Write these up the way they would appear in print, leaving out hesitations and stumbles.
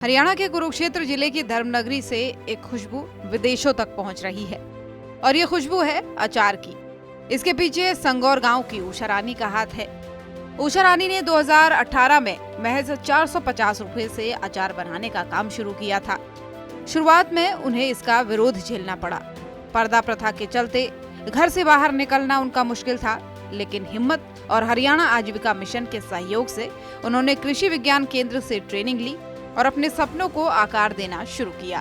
हरियाणा के कुरुक्षेत्र जिले की धर्मनगरी से एक खुशबू विदेशों तक पहुंच रही है और ये खुशबू है अचार की। इसके पीछे संगौर गांव की उषा रानी का हाथ है। उषा रानी ने 2018 में महज 450 रुपए से अचार बनाने का काम शुरू किया था। शुरुआत में उन्हें इसका विरोध झेलना पड़ा। पर्दा प्रथा के चलते घर से बाहर निकलना उनका मुश्किल था, लेकिन हिम्मत और हरियाणा आजीविका मिशन के सहयोग से उन्होंने कृषि विज्ञान केंद्र से ट्रेनिंग ली और अपने सपनों को आकार देना शुरू किया।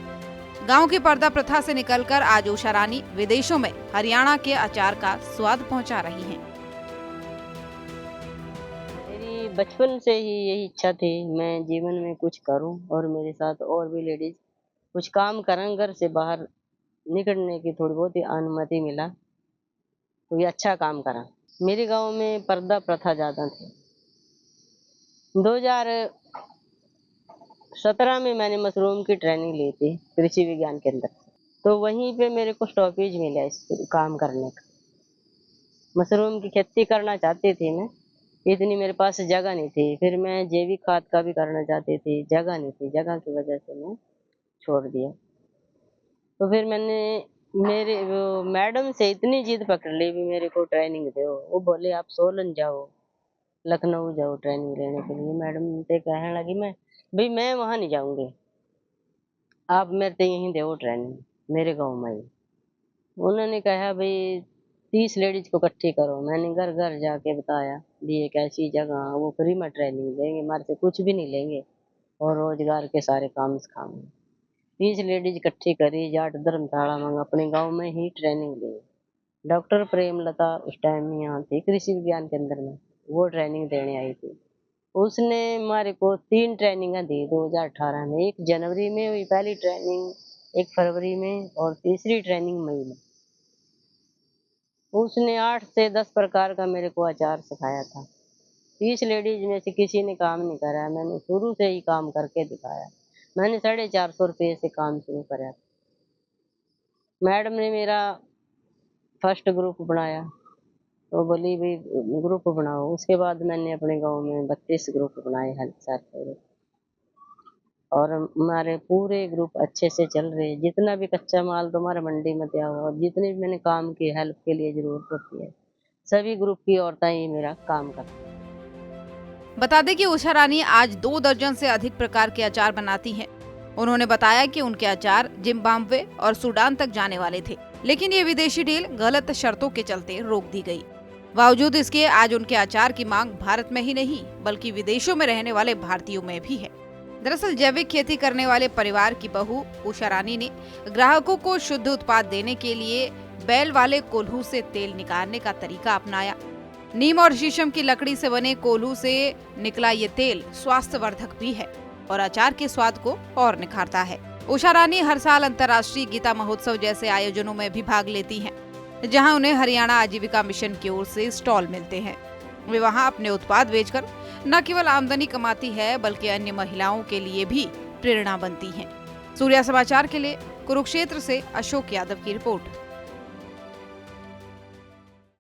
गांव की पर्दा प्रथा से निकलकर आज उषा रानी विदेशों में हरियाणा के अचार का स्वाद पहुंचा रही हैं। मेरी बचपन से ही यही इच्छा थी, मैं जीवन में कुछ करूं और मेरे साथ और भी लेडीज कुछ काम करें। घर से बाहर निकलने की थोड़ी बहुत ही अनुमति मिला तो ये अच्छा काम करा। मेरे गांव में पर्दा प्रथा ज्यादा थी। 2017 में मैंने मशरूम की ट्रेनिंग ली थी कृषि विज्ञान केंद्र से, तो वहीं पे मेरे को स्टॉपेज मिला इस काम करने का। मशरूम की खेती करना चाहती थी मैं, इतनी मेरे पास जगह नहीं थी। फिर मैं जैविक खाद का भी करना चाहती थी, जगह नहीं थी। जगह की वजह से मैं छोड़ दिया। तो फिर मैंने मेरे वो मैडम से इतनी जिद पकड़ ली भी मेरे को ट्रेनिंग दो। वो बोले आप सोलन जाओ, लखनऊ जाओ ट्रेनिंग लेने के लिए। मैडम से कहने लगी मैं वहाँ नहीं जाऊंगी, आप मेरे से यहीं दो ट्रेनिंग मेरे गाँव में ही। उन्होंने कहा भाई 30 लेडीज को इकट्ठी करो। मैंने घर घर जाके बताया भी एक ऐसी जगह, वो फ्री में ट्रेनिंग देंगे, हमारे से कुछ भी नहीं लेंगे और रोजगार के सारे काम सिखाएंगे। 30 लेडीज इकट्ठी करी, जाट धर्मशाला में अपने गांव में ही ट्रेनिंग ली। डॉक्टर प्रेमलता उस टाइम यहाँ थी कृषि विज्ञान केंद्र में, वो ट्रेनिंग देने आई थी। उसने हमारे को 3 ट्रेनिंग दी 2018 में। 1 जनवरी में हुई पहली ट्रेनिंग, 1 फरवरी में और तीसरी ट्रेनिंग मई में। उसने 8 से 10 प्रकार का मेरे को अचार सिखाया था। 30 लेडीज में से किसी ने काम नहीं करा, मैंने शुरू से ही काम करके दिखाया। मैंने 450 रुपये से काम शुरू करा। मैडम ने मेरा फर्स्ट ग्रुप बनाया, तो बोली भाई ग्रुप बनाओ। उसके बाद मैंने अपने गांव में 32 ग्रुप बनाए हेल्थ साथ, और हमारे पूरे ग्रुप अच्छे से चल रहे। जितना भी कच्चा माल तुम्हारे मंडी में दिया हुआ, जितने भी मैंने काम की हेल्प के लिए जरूरत होती है, सभी ग्रुप की औरतें ही मेरा काम करती हैं। बता दें कि उषा रानी आज 2 दर्जन से अधिक प्रकार के अचार बनाती हैं। उन्होंने बताया कि उनके अचार जिम्बाब्वे और सूडान तक जाने वाले थे, लेकिन ये विदेशी डील गलत शर्तों के चलते रोक दी गई। बावजूद इसके आज उनके अचार की मांग भारत में ही नहीं बल्कि विदेशों में रहने वाले भारतीयों में भी है। दरअसल जैविक खेती करने वाले परिवार की बहू उषा रानी ने ग्राहकों को शुद्ध उत्पाद देने के लिए बैल वाले कोल्हू से तेल निकालने का तरीका अपनाया। नीम और शीशम की लकड़ी से बने कोल्हू से निकला ये तेल स्वास्थ्यवर्धक भी है और अचार के स्वाद को और निखारता है। उषा रानी हर साल अंतर्राष्ट्रीय गीता महोत्सव जैसे आयोजनों में भी भाग लेती हैं, जहां उन्हें हरियाणा आजीविका मिशन की ओर से स्टॉल मिलते हैं। वे वहां अपने उत्पाद बेचकर न केवल आमदनी कमाती है बल्कि अन्य महिलाओं के लिए भी प्रेरणा बनती हैं। सूर्या समाचार के लिए कुरुक्षेत्र से अशोक यादव की रिपोर्ट।